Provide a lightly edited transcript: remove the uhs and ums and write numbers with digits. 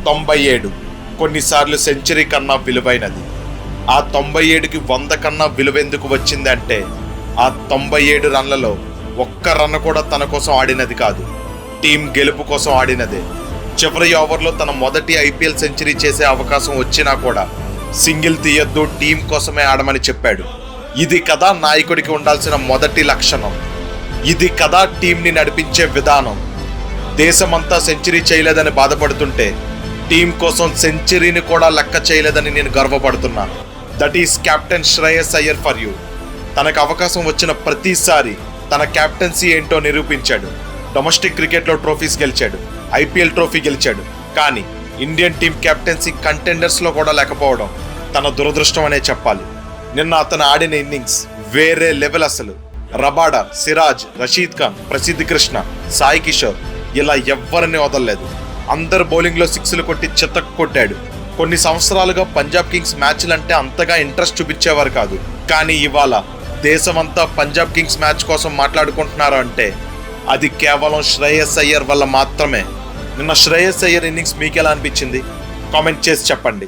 97 కొన్నిసార్లు సెంచరీ కన్నా విలువైనది. ఆ 97కి 100 కన్నా విలువెందుకు వచ్చిందంటే ఆ 97 రన్లలో ఒక్క రన్ కూడా తన కోసం ఆడినది కాదు, టీం గెలుపు కోసం ఆడినదే. చివరి ఓవర్లో తన మొదటి ఐపీఎల్ సెంచరీ చేసే అవకాశం వచ్చినా కూడా సింగిల్ తీయొద్దు, టీం కోసమే ఆడమని చెప్పాడు. ఇది కదా నాయకుడికి ఉండాల్సిన మొదటి లక్షణం. ఇది కదా టీంని నడిపించే విధానం. దేశమంతా సెంచరీ చేయలేదని బాధపడుతుంటే టీం కోసం సెంచరీని కూడా లెక్క చేయలేదని నేను గర్వపడుతున్నా. That is captain Shreyas Iyer for you. తనకు అవకాశం వచ్చిన ప్రతిసారి తన కెప్టెన్సీ ఏంటో నిరూపించాడు. డొమెస్టిక్ క్రికెట్లో ట్రోఫీస్ గెలిచాడు, ఐపీఎల్ ట్రోఫీ గెలిచాడు. కానీ ఇండియన్ టీం కెప్టెన్సీ కంటెండర్స్లో కూడా లేకపోవడం తన దురదృష్టం అనే చెప్పాలి. నిన్న అతను ఆడిన ఇన్నింగ్స్ వేరే లెవెల్ అసలు. రబాడా, సిరాజ్, రషీద్ ఖాన్, ప్రసిద్ధ్ కృష్ణ, సాయి కిషోర్ ఇలా ఎవ్వరిని వదలలేదు. అందరు బౌలింగ్లో సిక్స్లు కొట్టి చితక్ కొట్టాడు. కొన్ని సంవత్సరాలుగా పంజాబ్ కింగ్స్ మ్యాచ్లంటే అంతగా ఇంట్రెస్ట్ చూపించేవారు కాదు. కానీ ఇవాళ దేశమంతా పంజాబ్ కింగ్స్ మ్యాచ్ కోసం మాట్లాడుకుంటున్నారు అంటే అది కేవలం శ్రేయస్ అయ్యర్ వల్ల మాత్రమే. నిన్న శ్రేయస్ అయ్యర్ ఇన్నింగ్స్ మీకు ఎలా అనిపించింది? కామెంట్ చేసి చెప్పండి.